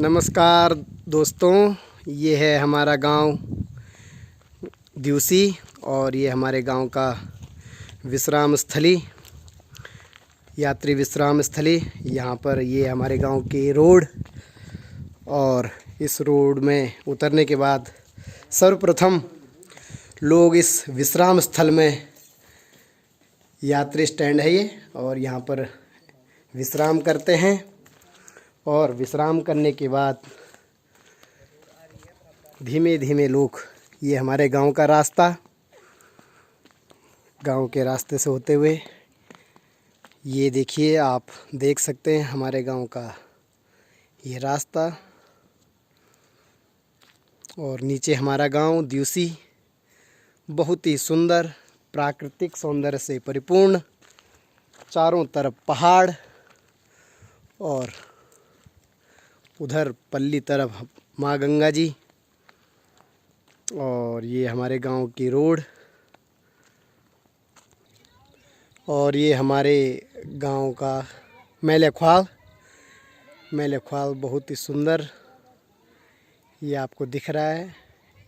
नमस्कार दोस्तों, ये है हमारा गांव दिवसी और ये हमारे गांव का विश्राम स्थली, यात्री विश्राम स्थली। यहाँ पर ये हमारे गांव की रोड और इस रोड में उतरने के बाद सर्वप्रथम लोग इस विश्राम स्थल में, यात्री स्टैंड है ये, और यहाँ पर विश्राम करते हैं। और विश्राम करने के बाद धीमे धीमे लोग, ये हमारे गांव का रास्ता, गांव के रास्ते से होते हुए ये देखिए, आप देख सकते हैं हमारे गांव का ये रास्ता। और नीचे हमारा गांव दिवसी, बहुत ही सुंदर प्राकृतिक सौंदर्य से परिपूर्ण, चारों तरफ पहाड़ और उधर पल्ली तरफ माँ गंगा जी। और ये हमारे गांव की रोड और ये हमारे गांव का मेले ख्वाल बहुत ही सुंदर ये आपको दिख रहा है।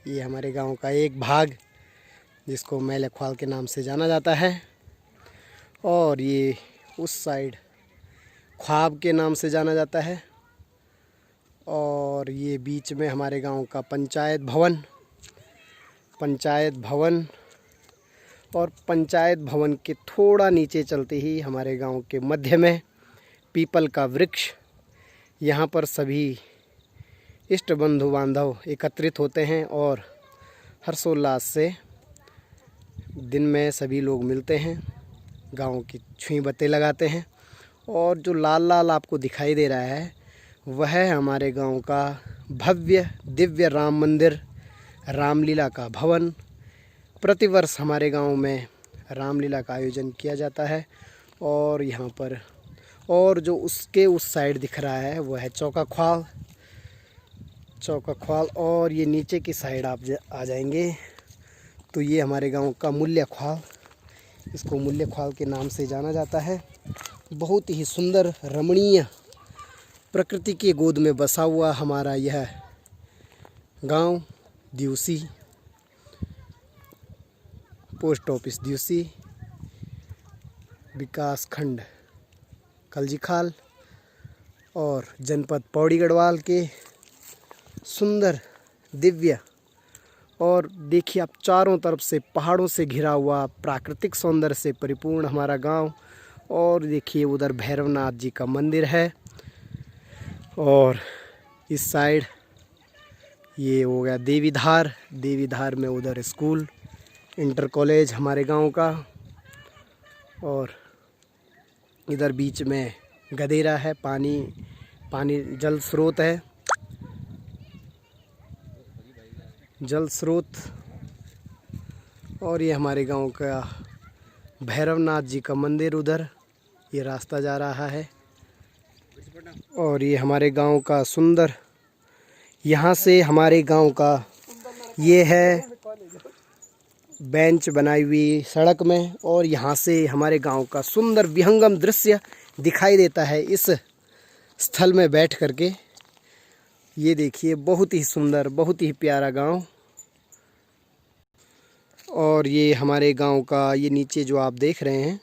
ये हमारे गांव का एक भाग जिसको मेले ख्वाल के नाम से जाना जाता है। और ये उस साइड ख्वाब के नाम से जाना जाता है। और ये बीच में हमारे गांव का पंचायत भवन और पंचायत भवन के थोड़ा नीचे चलते ही हमारे गांव के मध्य में पीपल का वृक्ष। यहाँ पर सभी इष्ट बंधु बांधव एकत्रित होते हैं और हर्षोल्लास से दिन में सभी लोग मिलते हैं, गांव की छुई बत्ती लगाते हैं। और जो लाल लाल आपको दिखाई दे रहा है वह है हमारे गांव का भव्य दिव्य राम मंदिर, रामलीला का भवन। प्रतिवर्ष हमारे गांव में रामलीला का आयोजन किया जाता है। और यहाँ पर और जो उसके उस साइड दिख रहा है वह है चौका ख्वाल। और ये नीचे की साइड आप आ जाएंगे तो ये हमारे गांव का मूल्य ख्वाल, इसको मूल्य ख्वाल के नाम से जाना जाता है। बहुत ही सुंदर रमणीय प्रकृति की गोद में बसा हुआ हमारा यह गांव दिवसी, पोस्ट ऑफिस दिवसी, विकास खंड कलजीखाल और जनपद पौड़ी गढ़वाल के सुंदर दिव्य। और देखिए आप, चारों तरफ से पहाड़ों से घिरा हुआ प्राकृतिक सौंदर्य से परिपूर्ण हमारा गांव। और देखिए उधर भैरवनाथ जी का मंदिर है और इस साइड ये हो गया देवीधार में उधर स्कूल, इंटर कॉलेज हमारे गांव का। और इधर बीच में गदेरा है, पानी जल स्रोत। और ये हमारे गांव का भैरवनाथ जी का मंदिर, उधर ये रास्ता जा रहा है। और ये हमारे गांव का सुंदर, यहाँ से हमारे गांव का ये है बेंच बनाई हुई सड़क में। और यहाँ से हमारे गांव का सुंदर विहंगम दृश्य दिखाई देता है इस स्थल में बैठ करके। ये देखिए, बहुत ही सुंदर, बहुत ही प्यारा गांव। और ये हमारे गांव का ये नीचे जो आप देख रहे हैं,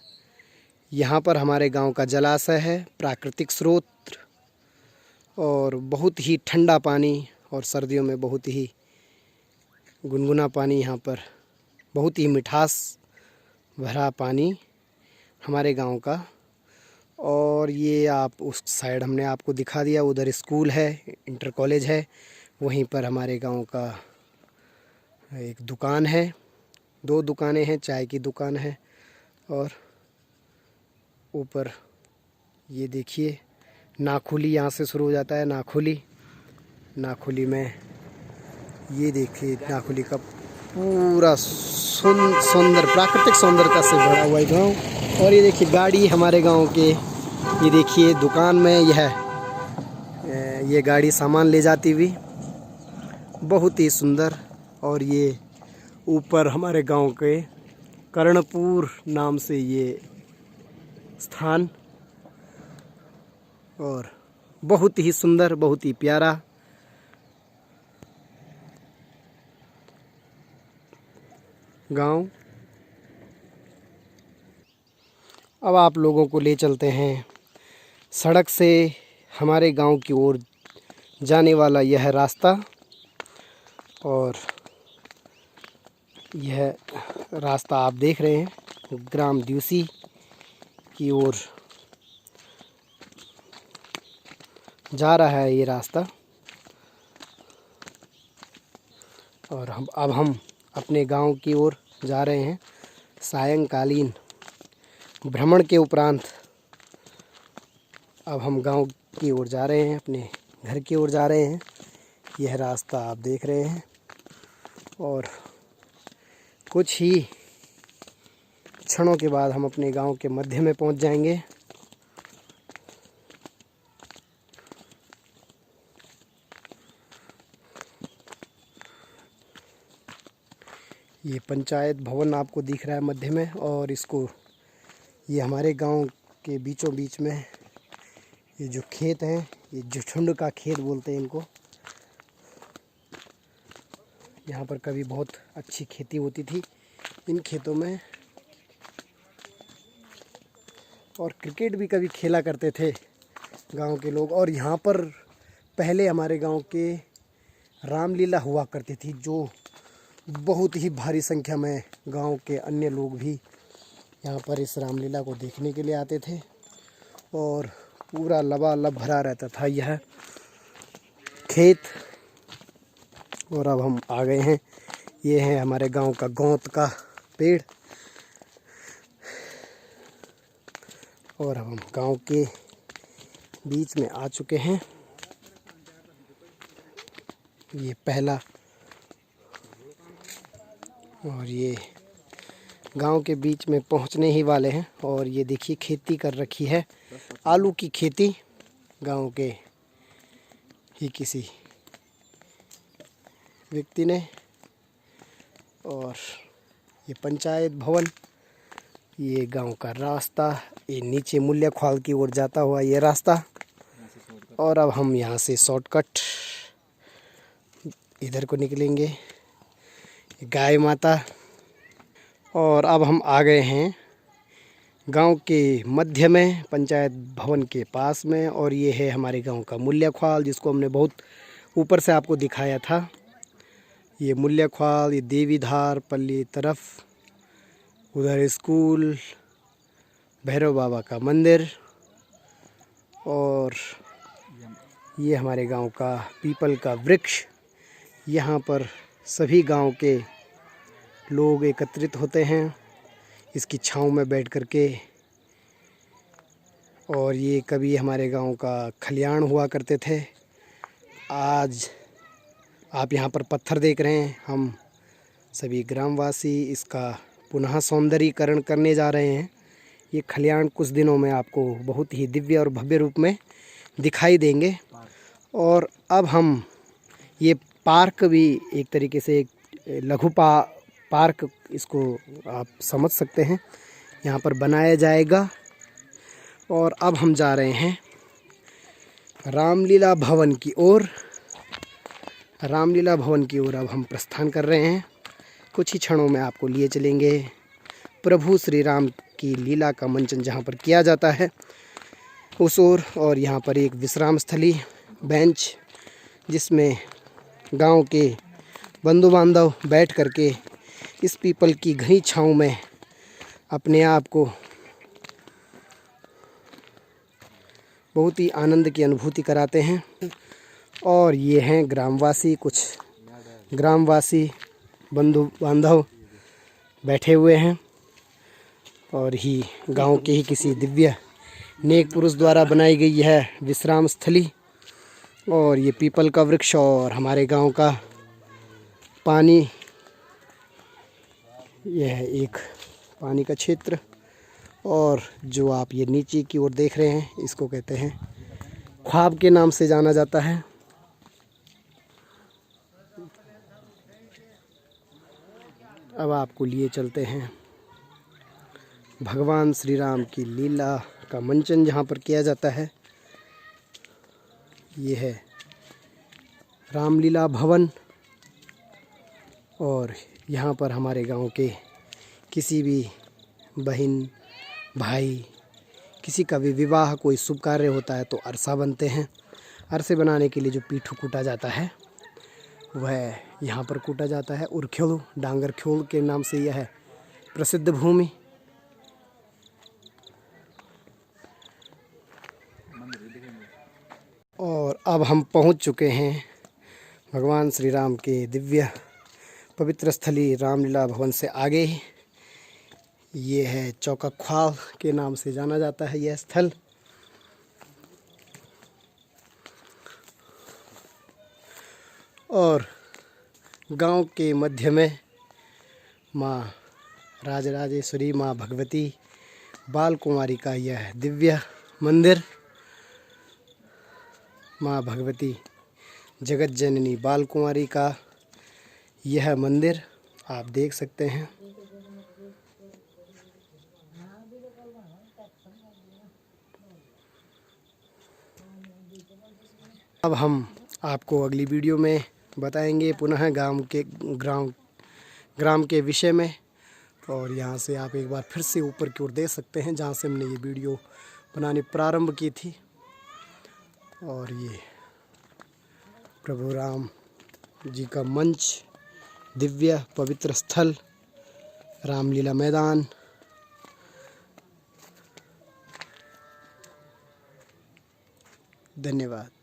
यहाँ पर हमारे गांव का जलाशय है, प्राकृतिक स्रोत और बहुत ही ठंडा पानी। और सर्दियों में बहुत ही गुनगुना पानी, यहाँ पर बहुत ही मिठास भरा पानी हमारे गांव का। और ये आप उस साइड हमने आपको दिखा दिया, उधर स्कूल है, इंटर कॉलेज है। वहीं पर हमारे गांव का एक दुकान है, 2 दुकानें हैं, चाय की दुकान है। और ऊपर ये देखिए नाखुली, यहाँ से शुरू हो जाता है नाखुली में ये देखिए, नाखुली का पूरा सुंदर प्राकृतिक सौंदर्यता से भरा हुआ है गाँव। और ये देखिए गाड़ी हमारे गांव के, ये देखिए दुकान में ये गाड़ी सामान ले जाती हुई, बहुत ही सुंदर। और ये ऊपर हमारे गांव के कर्णपुर नाम से ये स्थान। और बहुत ही सुंदर, बहुत ही प्यारा। गांव। अब आप लोगों को ले चलते हैं सड़क से हमारे गांव की ओर जाने वाला यह रास्ता। और यह रास्ता आप देख रहे हैं ग्राम द्यूसी की ओर जा रहा है ये रास्ता। और अब हम अपने गांव की ओर जा रहे हैं। सायंकालीन भ्रमण के उपरांत अब हम गांव की ओर जा रहे हैं, अपने घर की ओर जा रहे हैं। यह रास्ता आप देख रहे हैं और कुछ ही क्षणों के बाद हम अपने गांव के मध्य में पहुंच जाएंगे। ये पंचायत भवन आपको दिख रहा है मध्य में, और इसको ये हमारे गांव के बीचों बीच में ये जो खेत हैं, ये जुठुंड का खेत बोलते हैं इनको। यहाँ पर कभी बहुत अच्छी खेती होती थी इन खेतों में, और क्रिकेट भी कभी खेला करते थे गांव के लोग। और यहाँ पर पहले हमारे गांव के रामलीला हुआ करती थी, जो बहुत ही भारी संख्या में गांव के अन्य लोग भी यहाँ पर इस रामलीला को देखने के लिए आते थे, और पूरा लबालब भरा रहता था यह खेत। और अब हम आ गए हैं, ये है हमारे गांव का गौत का पेड़। और अब हम गांव के बीच में आ चुके हैं। ये पहला, और ये गांव के बीच में पहुंचने ही वाले हैं। और ये देखिए खेती कर रखी है, आलू की खेती गांव के ही किसी व्यक्ति ने। और ये पंचायत भवन, ये गांव का रास्ता, ये नीचे मूल्य ख्वाल की ओर जाता हुआ ये रास्ता। और अब हम यहाँ से शॉर्टकट इधर को निकलेंगे, गाय माता। और अब हम आ गए हैं गांव के मध्य में, पंचायत भवन के पास में। और ये है हमारे गांव का मूल्य ख्वाल, जिसको हमने बहुत ऊपर से आपको दिखाया था। ये मूल्य ख्वाल, ये देवीधार पल्ली तरफ, उधर स्कूल, भैरव बाबा का मंदिर, और ये हमारे गांव का पीपल का वृक्ष। यहाँ पर सभी गांव के लोग एकत्रित होते हैं इसकी छांव में बैठ कर के। और ये कभी हमारे गांव का खलियान हुआ करते थे। आज आप यहाँ पर पत्थर देख रहे हैं, हम सभी ग्रामवासी इसका पुनः सौंदर्यीकरण करने जा रहे हैं। ये खलियान कुछ दिनों में आपको बहुत ही दिव्य और भव्य रूप में दिखाई देंगे। और अब हम ये पार्क भी एक तरीके से एक लघु पार्क इसको आप समझ सकते हैं, यहाँ पर बनाया जाएगा। और अब हम जा रहे हैं रामलीला भवन की ओर। रामलीला भवन की ओर अब हम प्रस्थान कर रहे हैं। कुछ ही क्षणों में आपको लिए चलेंगे प्रभु श्री राम की लीला का मंचन जहाँ पर किया जाता है उस ओर। और यहाँ पर एक विश्राम स्थली बेंच, जिसमें गांव के बंधु बांधव बैठ करके इस पीपल की घनी छांव में अपने आप को बहुत ही आनंद की अनुभूति कराते हैं। और ये हैं ग्रामवासी, कुछ ग्रामवासी बंधु बांधव बैठे हुए हैं। और ही गांव के ही किसी दिव्य नेक पुरुष द्वारा बनाई गई है विश्राम स्थली। और ये पीपल का वृक्ष और हमारे गांव का पानी, यह है एक पानी का क्षेत्र। और जो आप ये नीचे की ओर देख रहे हैं, इसको कहते हैं ख्वाब के नाम से जाना जाता है। अब आपको लिए चलते हैं भगवान श्री राम की लीला का मंचन जहाँ पर किया जाता है। ये है रामलीला भवन। और यहाँ पर हमारे गांव के किसी भी बहन भाई किसी का भी विवाह कोई शुभ कार्य होता है तो अरसा बनते हैं। अरसे बनाने के लिए जो पीठू कूटा जाता है वह यहाँ पर कूटा जाता है। उरखेलू डांगर ख्योल के नाम से यह है प्रसिद्ध भूमि। और अब हम पहुँच चुके हैं भगवान श्री राम के दिव्य पवित्र स्थली रामलीला भवन से आगे ही। ये है चौका ख्वाल के नाम से जाना जाता है यह स्थल। और गांव के मध्य में माँ राजराजेश्वरी माँ भगवती बाल कुमारी का यह दिव्य मंदिर। माँ भगवती जगत जननी बाल कुमारी का यह मंदिर आप देख सकते हैं। अब हम आपको अगली वीडियो में बताएंगे पुनः ग्राम के विषय में। और यहाँ से आप एक बार फिर से ऊपर की ओर देख सकते हैं जहाँ से हमने ये वीडियो बनानी प्रारंभ की थी। और ये प्रभु राम जी का मंच, दिव्य पवित्र स्थल, रामलीला मैदान। धन्यवाद।